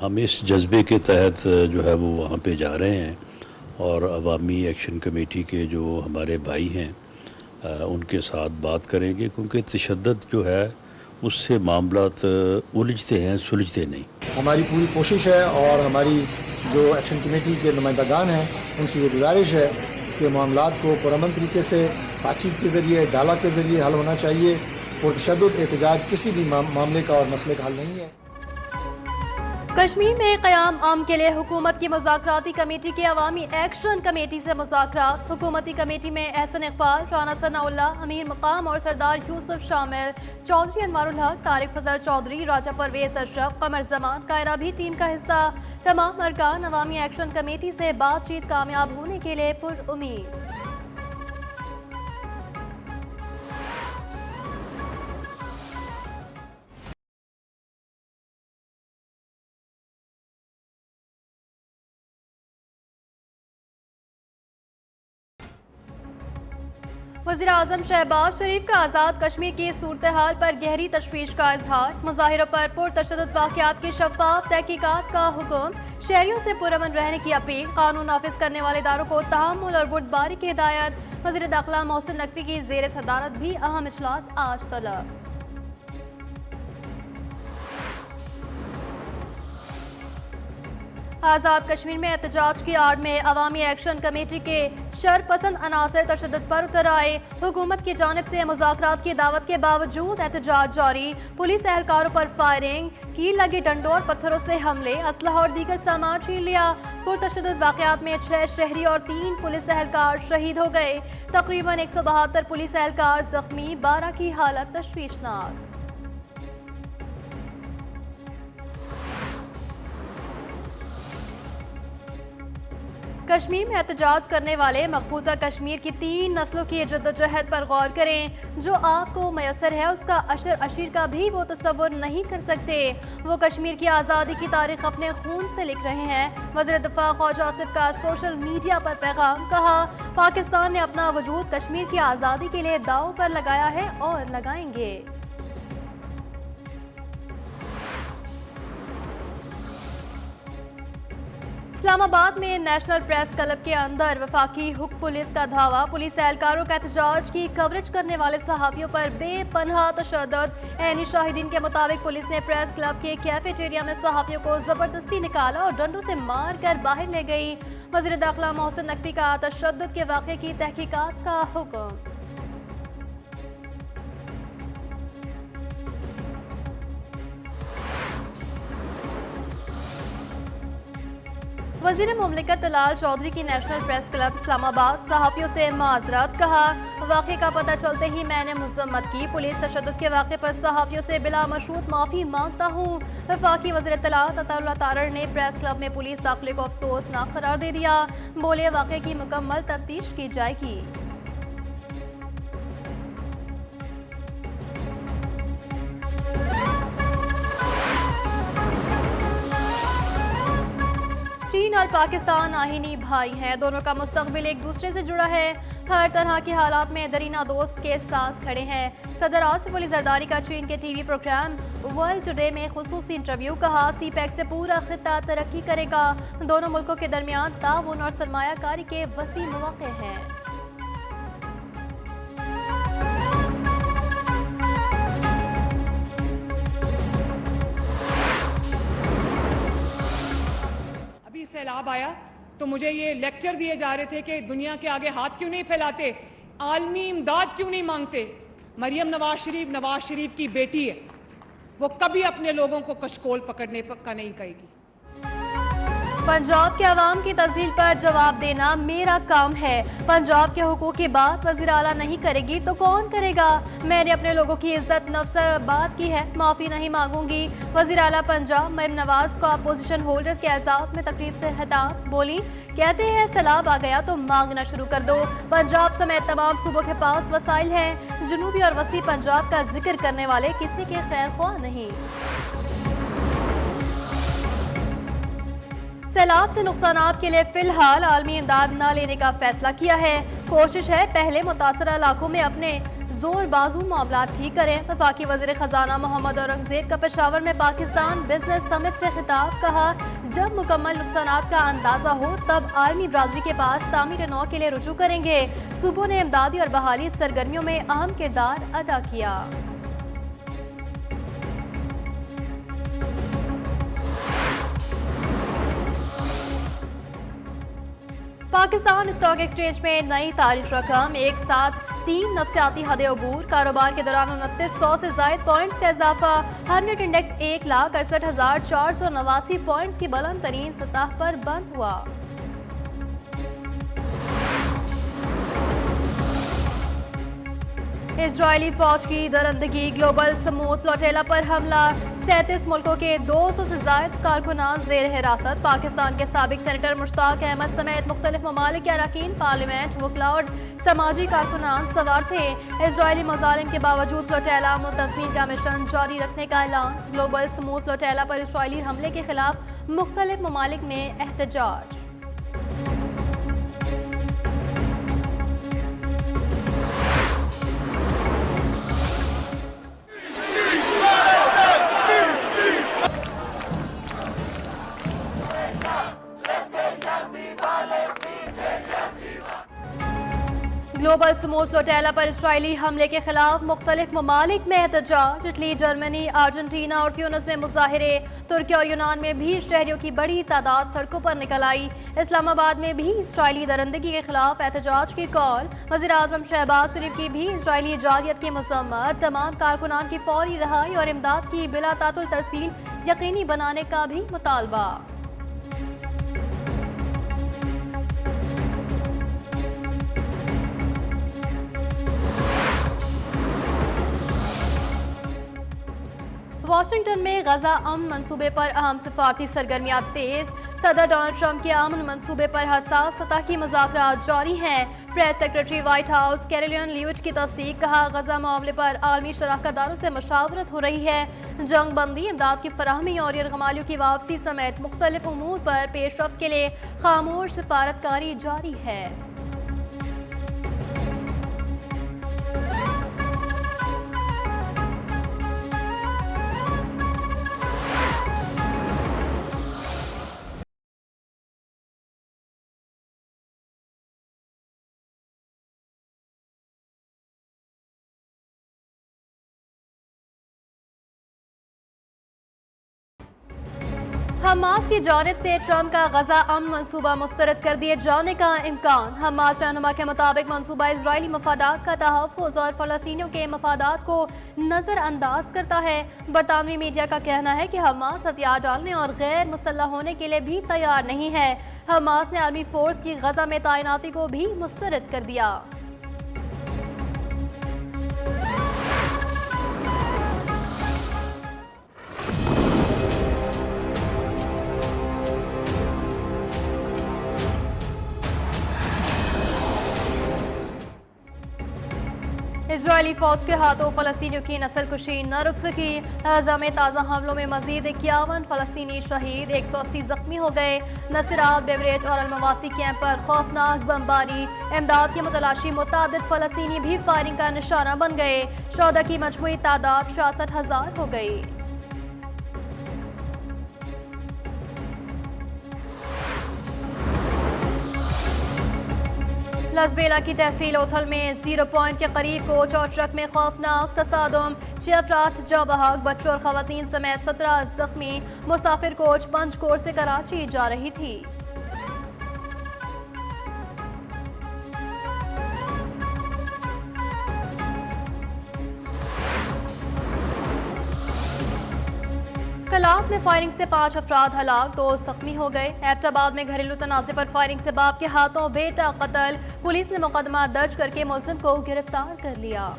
हम इस जज्बे के तहत जो है वो वहाँ पे जा रहे हैं और अवामी एक्शन कमेटी के जो हमारे भाई हैं उनके साथ बात करेंगे, क्योंकि तशद्दुद जो है उससे मामलात उलझते हैं, सुलझते नहीं। हमारी पूरी कोशिश है और हमारी जो एक्शन कमेटी के नुमाइंदागान हैं उनसे ये गुजारिश है कि मामलात को पुरअमन तरीके से बातचीत के ज़रिए, डाला के ज़रिए हल होना चाहिए और तशद्दुद एहतजाज किसी भी मामले का और मसले का हल नहीं है। कश्मीर में क़याम अमन के लिए हुकूमत की मुज़ाकराती कमेटी के अवामी एक्शन कमेटी से मुज़ाकरात। हुकूमती कमेटी में एहसन इकबाल, राना सनाउल्लाह, अमीर मकाम और सरदार यूसुफ शामिल। चौधरी अनवारुल हक, तारिक फजल चौधरी, राजा परवेज अशरफ, कमर जमान कायरा भी टीम का हिस्सा। तमाम अरकान अवामी एक्शन कमेटी से बातचीत कामयाब होने के लिए पुरउम्मीद। वज़ीर आज़म शहबाज शरीफ का आज़ाद कश्मीर की सूरत हाल पर गहरी तशवीश का इजहार। मुजाहिरों पर पुरतशद्दुद वाक़यात की शफ़ाफ़ तहकीकात का हुक्म। शहरियों से पुरअमन रहने की अपील। कानून नाफिज करने वाले इदारों को तहम्मुल और बुर्दबारी की हिदायत। वज़ीर दाखिला मोहसिन नकवी की ज़ेर सदारत भी अहम इजलास आज तलब। आज़ाद कश्मीर में एहतजाज की आड़ में अवामी एक्शन कमेटी के शरपसंद अनासर तशद्दुद पर उतर आए। हुकूमत की जानिब से मुज़ाकरात की दावत के बावजूद एहतजाज जारी। पुलिस एहलकारों पर फायरिंग, कील लगे डंडों और पत्थरों से हमले, असलहा और दीगर सामान छीन लिया। पुरतशद्दुद वाक़यात में 6 शहरी और 3 पुलिस एहलकार शहीद हो गए। तकरीबन 172 पुलिस एहलकार जख्मी, 12 की हालत तशवीशनाक। कश्मीर में एहतजाज करने वाले मकबूजा कश्मीर की 3 नस्लों की जद्दोजहद पर गौर करें। जो आपको मैसर है उसका अशर अशीर का भी वो तस्वुर नहीं कर सकते। वो कश्मीर की आज़ादी की तारीख अपने खून से लिख रहे हैं। वज़ीर दिफा ख्वाजा आसिफ का सोशल मीडिया पर पैगाम। कहा, पाकिस्तान ने अपना वजूद कश्मीर की आज़ादी के लिए दांव पर लगाया है और लगाएंगे। इस्लामाबाद में नेशनल प्रेस क्लब के अंदर वफाकी हुक्म पुलिस का धावा। पुलिस एहलकारों का एहतजाज की कवरेज करने वाले सहाफ़ियों पर बेपनाह तशद्दुद। ऐनी शाहिदीन के मुताबिक पुलिस ने प्रेस क्लब के कैफेटेरिया में सहाफ़ियों को जबरदस्ती निकाला और डंडों से मार कर बाहर ले गई। वज़ीर दाखिला मोहसिन नकवी का तशद्दुद के वाक़े की तहकीकात का हुक्म। वज़ीर मुमलिकत तलाल चौधरी की नेशनल प्रेस क्लब इस्लामाबाद सहाफ़ियों से माजरत। कहा, वाक़े का पता चलते ही मैंने मज़म्मत की। पुलिस तशद्दुद के वाक़े पर सहाफ़ियों से बिला मशरूत माफ़ी मांगता हूँ। वफ़ाकी वज़ीर इत्तलात अताउल्लाह तारड़ ने प्रेस क्लब में पुलिस दाखिले को अफसोसनाक करार दे दिया। बोले, वाक़े की मुकम्मल तफ्तीश की जाएगी। चीन और पाकिस्तान आहीनी भाई हैं। दोनों का मुस्तकबिल एक दूसरे से जुड़ा है। हर तरह के हालात में दरीना दोस्त के साथ खड़े हैं। सदर आसिफ अली जरदारी का चीन के टीवी प्रोग्राम वर्ल्ड टुडे में खुसूसी इंटरव्यू। कहा, सीपैक से पूरा खित्ता तरक्की करेगा। दोनों मुल्कों के दरमियान ताउन और सरमायाकारी के वसी मौके हैं। सैलाब आया तो मुझे ये लेक्चर दिए जा रहे थे कि दुनिया के आगे हाथ क्यों नहीं फैलाते, आलमी इमदाद क्यों नहीं मांगते। मरियम नवाज शरीफ की बेटी है, वो कभी अपने लोगों को कशकोल पकड़ने का नहीं कहेगी। पंजाब के अवाम की तस्दील पर जवाब देना मेरा काम है। पंजाब के हुकूक की बात वज़ीर आला नहीं करेगी तो कौन करेगा। मैंने अपने लोगों की इज्जत नफ्स बात की है, माफ़ी नहीं मांगूंगी। वज़ीर आला पंजाब मरियम नवाज को अपोजिशन होल्डर्स के एजाज़ में तकरीब से खिताब। बोली, कहते हैं सैलाब आ गया तो मांगना शुरू कर दो। पंजाब समेत तमाम सूबों के पास वसाइल हैं। जनूबी और वस्ती पंजाब का जिक्र करने वाले किसी के खैर ख्वाह नहीं। सैलाब से नुकसानात के लिए फिलहाल आलमी इमदाद न लेने का फैसला किया है। कोशिश है पहले मुतासरा इलाकों में अपने जोर बाजू मामला ठीक करें। वफाकी वज़ीर खजाना मोहम्मद औरंगजेब का पेशावर में पाकिस्तान बिजनेस समिट से खिताब। कहा, जब मुकम्मल नुकसानात का अंदाजा हो तब आर्मी बरादरी के पास तामीर नौ के लिए रुजू करेंगे। सूबों ने इमदादी और बहाली सरगर्मियों में अहम किरदार अदा किया। पाकिस्तान स्टॉक एक्सचेंज में नई तारीफ रकम, एक साथ 3 नफसियाती हदें अबूर। कारोबार के दौरान 2900 से जायद पॉइंट्स का इजाफा। हरनेट इंडेक्स 1,68,489 पॉइंट्स की बुलंद तरीन सतह पर बंद हुआ। इजरायली फौज की दरंदगी, ग्लोबल समूह फ्लोटेला पर हमला। 37 मुल्कों के 200 से जायद कारकुनान जेर हिरासत। पाकिस्तान के साबिक सेनेटर मुश्ताक अहमद समेत मुख्तलिफ ममालिक के अरकान पार्लियामेंट, वकला और समाजी कारकुनान सवार थे। इजरायली मजालिम के बावजूद फ्लोटेला मुंतजमीन का मिशन जारी रखने का ऐलान। ग्लोबल समूह फ्लोटेला पर इजरायली हमले के खिलाफ मुख्तलिफ ममालिक में एहतजाज। ग्लोबल समूह फ्लोटेला पर इसराइली हमले के खिलाफ मुख्तलिफ ममालिक में एहतजाज। इटली, जर्मनी, अर्जेंटीना और ट्यूनिस में मुजाहिरे। तुर्की और यूनान में भी शहरियों की बड़ी तादाद सड़कों पर निकल आई। इस्लामाबाद में भी इसराइली दरंदगी के खिलाफ एहतजाज की कॉल। वज़ीर आज़म शहबाज शरीफ की भी इसराइली जारियत की मज़म्मत। तमाम कारकुनान की फौरी रहाई और इमदाद की बिला तातुल तरसील यकीनी बनाने का भी मुतालबा। वाशिंगटन में गजा अमन मंसूबे पर अहम सिफारती सरगर्मियां तेज। सदर डोनाल्ड ट्रंप के अमन मंसूबे पर हसास सतह की मुज़ाकरात जारी हैं। Press secretary White House Karoline Leavitt की तस्दीक। कहा, गजा मामले पर आलमी शराकतदारों से मशावरत हो रही है। जंग बंदी, इमदाद की फराहमी और यरगमालियों की वापसी समेत मुख्तलिफ उमूर पर पेशरफ्त के लिए खामोश सिफारतकारी जारी है। हमास की जानिब से ट्रंप का गजा अमन मंसूबा मुस्तरद कर दिए जाने का इम्कान। हमास रहनुमा के मुताबिक मंसूबा इजरायली मफादात का तहफ़्फ़ुज़ और फ़लस्तीनियों के मफादात को नज़रअंदाज करता है। बरतानवी मीडिया का कहना है कि हमास हथियार डालने और गैर मुसल्लह होने के लिए भी तैयार नहीं है। हमास ने आर्मी फोर्स की गजा में तैनाती को भी मुस्तरद कर दिया। इजरायली फौज के हाथों फलस्तीनियों की नस्ल कुशी न रुक सकी। गाज़ा में ताज़ा हमलों में मजीद 51 फलस्तीनी शहीद, 180 जख्मी हो गए। नसरात, बेवरेज और अलमवासी कैंप पर खौफनाक बमबारी। इमदाद की मुतलाशी, मुतादिद फलस्तीनी भी फायरिंग का निशाना बन गए। शोहदा की मजमूई तादाद 66,000 हो गई। लसबेला की तहसील ओथल में 0 पॉइंट के करीब कोच और ट्रक में खौफनाक तसादुम। 6 अफराद जाँ बहक, बच्चों और खवातीन समेत 17 जख्मी। मुसाफिर कोच पंचकोट से कराची जा रही थी। कलाब में फायरिंग से 5 अफराद हलाक, 2 जख्मी हो गए। एबटाबाद में घरेलू तनाज़े पर फायरिंग से बाप के हाथों बेटा कत्ल। पुलिस ने मुकदमा दर्ज करके मुलजिम को गिरफ्तार कर लिया।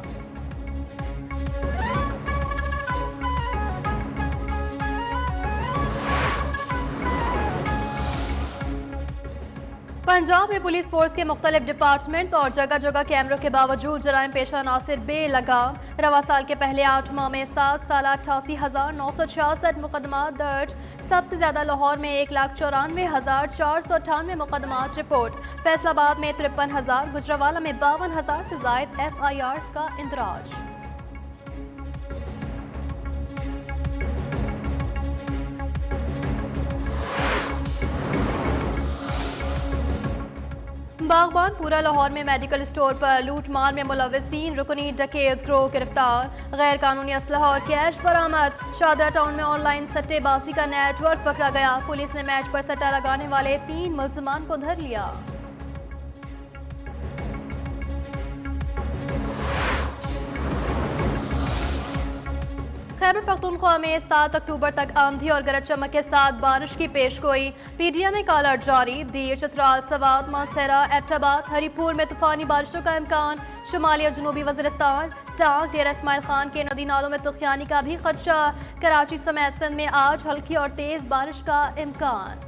पंजाब में पुलिस फोर्स के मुख्तलिफ डिपार्टमेंट्स और जगह जगह कैमरों के बावजूद जराइम पेशा नासिर बेलगाम। रवा साल के पहले 8 माह में 7 साल 88,966 मुकदमा दर्ज। सबसे ज्यादा लाहौर में 1,94,498 मुकदमा रिपोर्ट। फैसलाबाद में 53,000, गुजरावाला में 52,000 से जायद FIRs का इंदराज। बागबानपुरा लाहौर में मेडिकल स्टोर पर लूटमार में मुलविस 3 रुकनी डकैत गिरोह गिरफ्तार। गैर कानूनी असलहा और कैश बरामद। शादरा टाउन में ऑनलाइन सट्टेबाजी का नेटवर्क पकड़ा गया। पुलिस ने मैच पर सट्टा लगाने वाले 3 मुल्जिमान को धर लिया। खैबर पख्तूनख्वा में 7 अक्टूबर तक आंधी और गरज चमक के साथ बारिश की पेशगोई। PDM में काला अलर्ट जारी। दीर, चित्राल, सवात, मानसेरा, एबटाबाद, हरीपुर में तूफानी बारिशों का इम्कान। शुमाली और जनूबी वज़ीरिस्तान, टांग, डेरा इस्माइल खान के नदी नालों में तुगयानी का भी खदशा। कराची समेत सिंध में आज हल्की और तेज बारिश का इम्कान।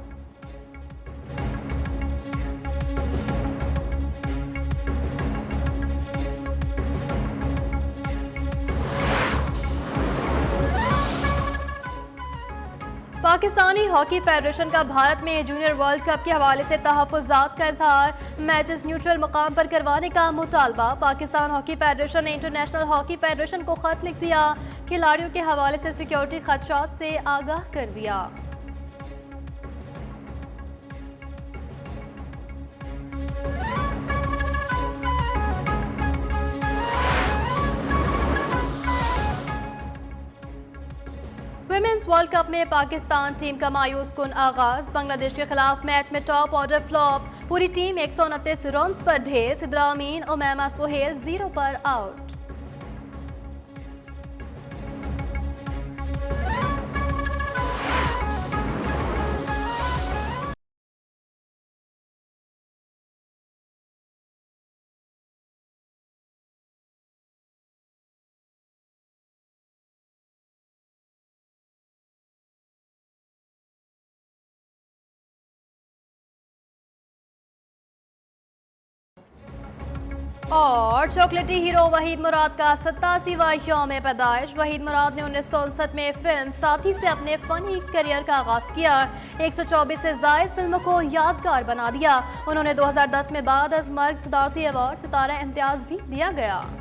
पाकिस्तानी हॉकी फेडरेशन का भारत में जूनियर वर्ल्ड कप के हवाले से तहफ़्फ़ुज़ात का इजहार। मैचेस न्यूट्रल मुकाम पर करवाने का मुतालबा। पाकिस्तान हॉकी फेडरेशन ने इंटरनेशनल हॉकी फेडरेशन को खत लिख दिया। खिलाड़ियों के हवाले से सिक्योरिटी खदशात से आगाह कर दिया। विमेंस वर्ल्ड कप में पाकिस्तान टीम का मायूस कुन आगाज। बांग्लादेश के खिलाफ मैच में टॉप ऑर्डर फ्लॉप। पूरी टीम 129 रन्स पर ढेर। सिद्रा अमीन, उमैमा सोहेल 0 पर आउट। और चॉकलेटी हीरो वहीद मुराद का 87वां यौम पैदाइश। वहीद मुराद ने 1959 में फिल्म साथी से अपने फनी करियर का आगाज किया। 124 से जायद फिल्मों को यादगार बना दिया। उन्होंने 2010 में बाद अज मर्ग सदारती अवार्ड सितारा इम्तियाज भी दिया गया।